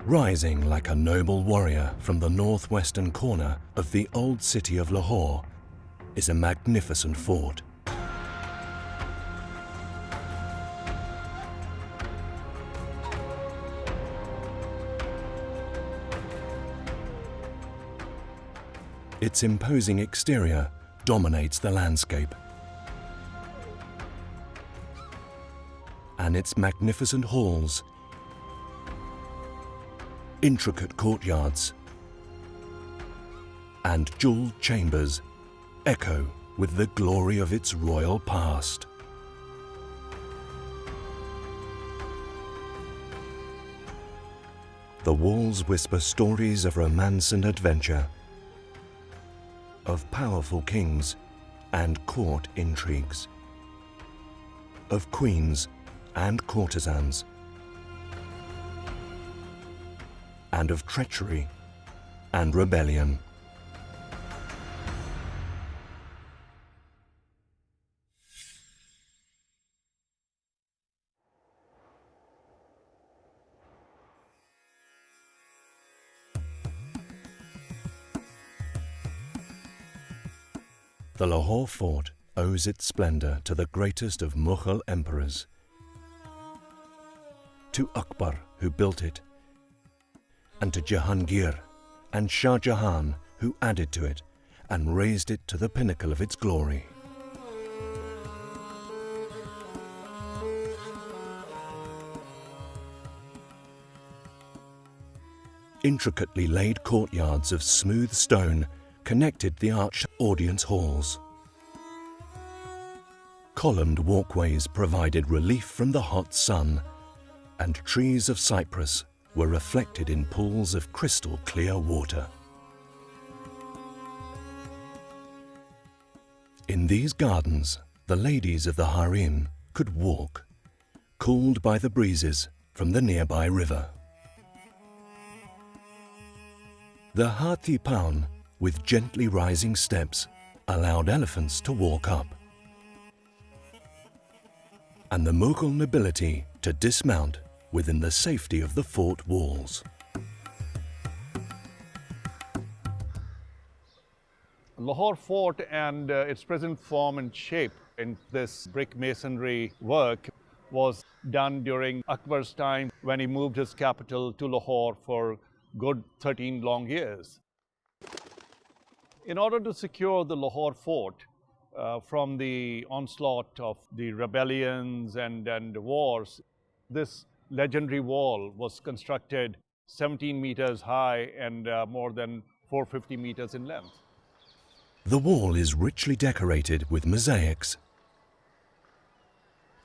Rising like a noble warrior from the northwestern corner of the old city of Lahore is a magnificent fort. Its imposing exterior dominates the landscape, and its magnificent halls, intricate courtyards, and jeweled chambers echo with the glory of its royal past. The walls whisper stories of romance and adventure, of powerful kings and court intrigues, of queens and courtesans, and of treachery and rebellion. The Lahore fort owes its splendor to the greatest of Mughal emperors, to Akbar, who built it, and to Jahangir and Shah Jahan, who added to it and raised it to the pinnacle of its glory. Intricately laid courtyards of smooth stone connected the arched audience halls. Columned walkways provided relief from the hot sun, and trees of cypress were reflected in pools of crystal clear water. In these gardens, the ladies of the harem could walk, cooled by the breezes from the nearby river. The Hathi Paun, with gently rising steps, allowed elephants to walk up, and the Mughal nobility to dismount within the safety of the fort walls. Lahore Fort and its present form and shape in this brick masonry work was done during Akbar's time when he moved his capital to Lahore for good 13 long years. In order to secure the Lahore fort from the onslaught of the rebellions and wars, this legendary wall was constructed 17 meters high and more than 450 meters in length. The wall is richly decorated with mosaics.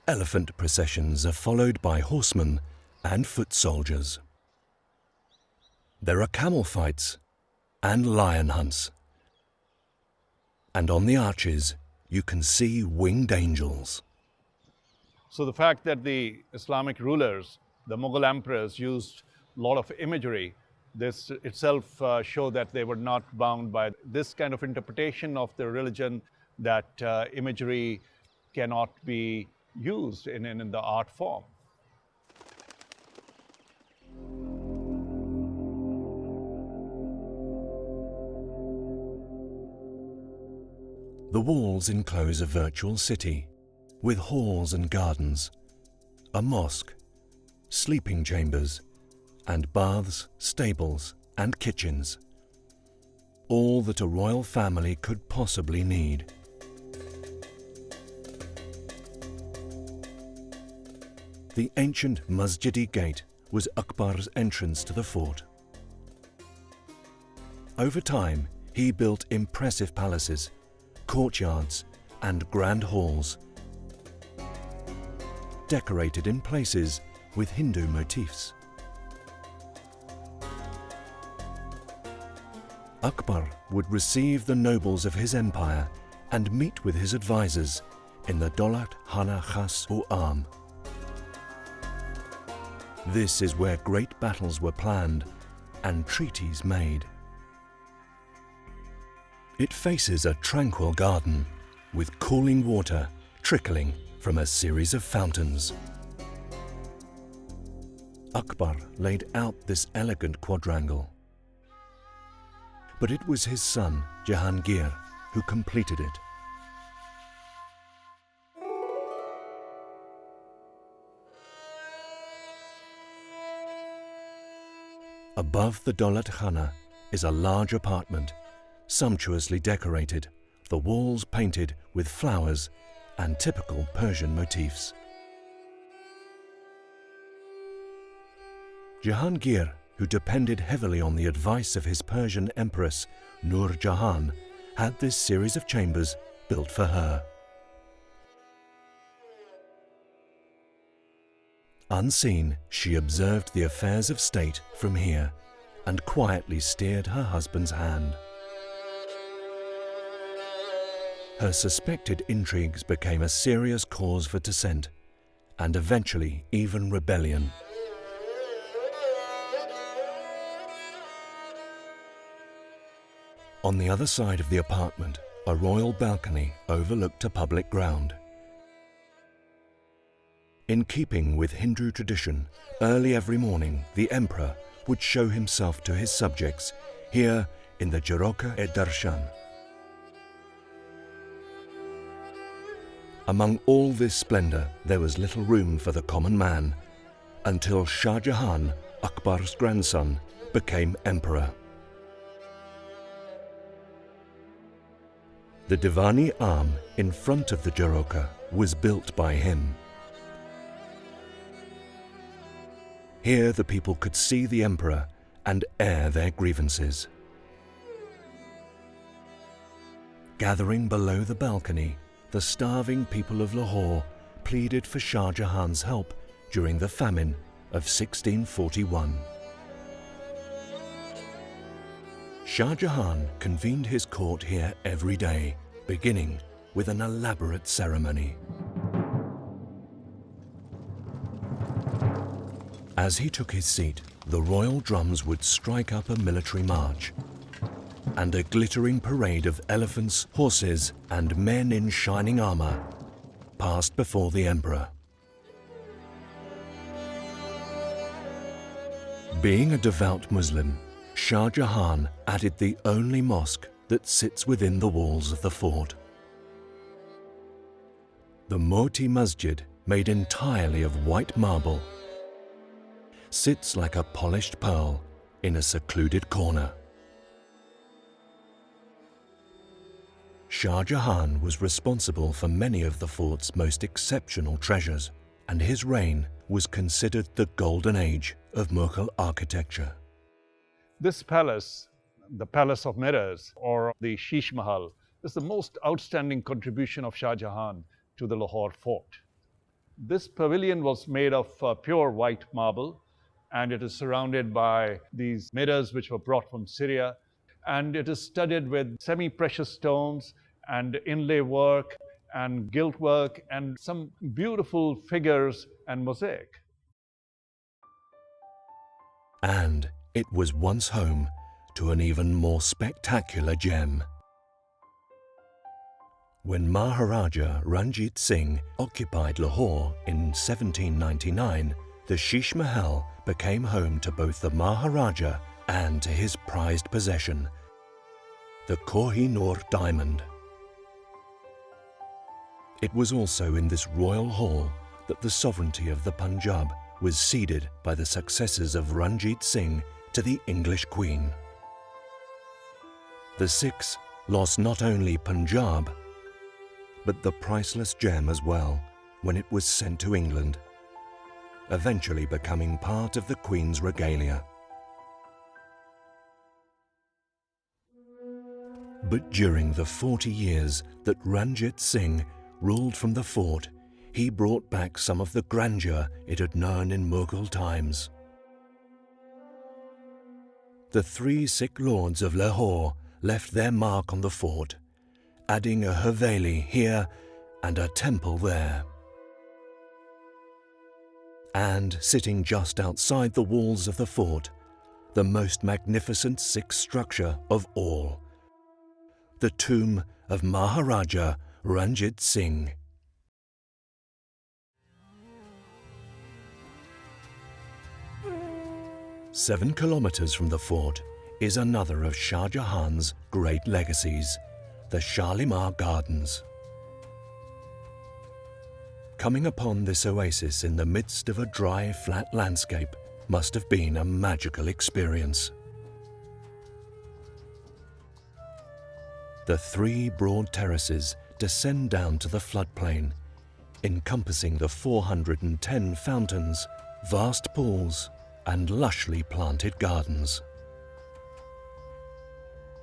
Elephant processions are followed by horsemen and foot soldiers. There are camel fights and lion hunts. And on the arches, you can see winged angels. So the fact that the Islamic rulers, the Mughal emperors, used a lot of imagery, this itself showed that they were not bound by this kind of interpretation of the religion, that imagery cannot be used in the art form. The walls enclose a virtual city with halls and gardens, a mosque, sleeping chambers, and baths, stables, and kitchens. All that a royal family could possibly need. The ancient Masjidi Gate was Akbar's entrance to the fort. Over time, he built impressive palaces, courtyards, and grand halls, decorated in places with Hindu motifs. Akbar would receive the nobles of his empire and meet with his advisors in the Daulat Khana Khas o Am. This is where great battles were planned and treaties made. It faces a tranquil garden with cooling water trickling from a series of fountains. Akbar laid out this elegant quadrangle. But it was his son, Jahangir, who completed it. Above the Daulat Khana is a large apartment, sumptuously decorated, the walls painted with flowers and typical Persian motifs. Jahangir, who depended heavily on the advice of his Persian empress Nur Jahan, had this series of chambers built for her. Unseen, she observed the affairs of state from here and quietly steered her husband's hand. Her suspected intrigues became a serious cause for dissent and eventually even rebellion. On the other side of the apartment, a royal balcony overlooked a public ground. In keeping with Hindu tradition, early every morning the emperor would show himself to his subjects here in the Jharoka-e-Darshan. Among all this splendor, there was little room for the common man until Shah Jahan, Akbar's grandson, became emperor. The Divani arm in front of the Jharoka was built by him. Here the people could see the emperor and air their grievances. Gathering below the balcony, the starving people of Lahore pleaded for Shah Jahan's help during the famine of 1641. Shah Jahan convened his court here every day, beginning with an elaborate ceremony. As he took his seat, the royal drums would strike up a military march, and a glittering parade of elephants, horses, and men in shining armor passed before the emperor. Being a devout Muslim, Shah Jahan added the only mosque that sits within the walls of the fort. The Moti Masjid, made entirely of white marble, sits like a polished pearl in a secluded corner. Shah Jahan was responsible for many of the fort's most exceptional treasures, and his reign was considered the golden age of Mughal architecture. This palace, the Palace of Mirrors, or the Sheesh Mahal, is the most outstanding contribution of Shah Jahan to the Lahore fort. This pavilion was made of pure white marble, and it is surrounded by these mirrors which were brought from Syria, and it is studded with semi-precious stones and inlay work and gilt work and some beautiful figures and mosaic. And it was once home to an even more spectacular gem. When Maharaja Ranjit Singh occupied Lahore in 1799, the Sheesh Mahal became home to both the Maharaja and to his prized possession, the Koh-i-Noor diamond. It was also in this royal hall that the sovereignty of the Punjab was ceded by the successors of Ranjit Singh to the English Queen. The Sikhs lost not only Punjab, but the priceless gem as well when it was sent to England, eventually becoming part of the Queen's regalia. But during the 40 years that Ranjit Singh ruled from the fort, he brought back some of the grandeur it had known in Mughal times. The 3 Sikh lords of Lahore left their mark on the fort, adding a haveli here and a temple there. And sitting just outside the walls of the fort, the most magnificent Sikh structure of all, the tomb of Maharaja Ranjit Singh. 7 kilometers from the fort is another of Shah Jahan's great legacies, the Shalimar Gardens. Coming upon this oasis in the midst of a dry, flat landscape must have been a magical experience. The 3 broad terraces descend down to the floodplain, encompassing the 410 fountains, vast pools, and lushly planted gardens.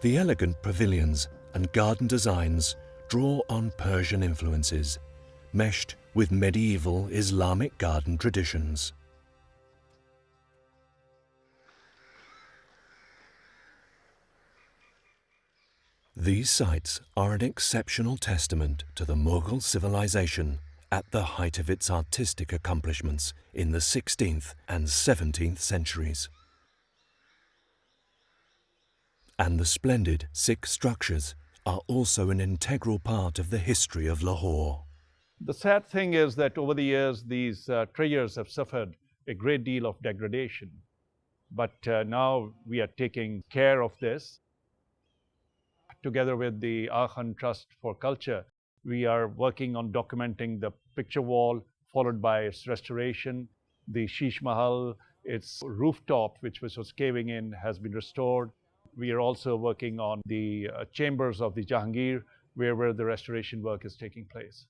The elegant pavilions and garden designs draw on Persian influences, meshed with medieval Islamic garden traditions. These sites are an exceptional testament to the Mughal civilization at the height of its artistic accomplishments in the 16th and 17th centuries. And the splendid Sikh structures are also an integral part of the history of Lahore. The sad thing is that over the years, these treasures have suffered a great deal of degradation. But now we are taking care of this. Together with the Akhan Trust for Culture, we are working on documenting the picture wall, followed by its restoration. The Sheesh Mahal, its rooftop, which was caving in, has been restored. We are also working on the chambers of the Jahangir, where the restoration work is taking place.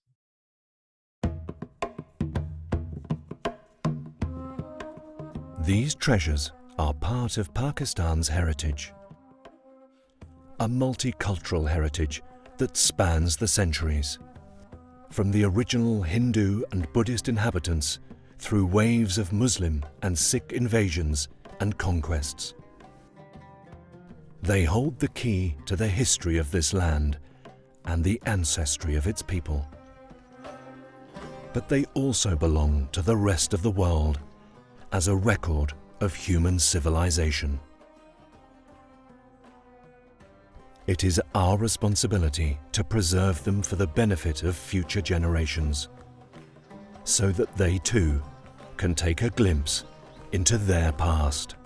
These treasures are part of Pakistan's heritage, a multicultural heritage that spans the centuries. From the original Hindu and Buddhist inhabitants through waves of Muslim and Sikh invasions and conquests. They hold the key to the history of this land and the ancestry of its people. But they also belong to the rest of the world as a record of human civilization. It is our responsibility to preserve them for the benefit of future generations, so that they too can take a glimpse into their past.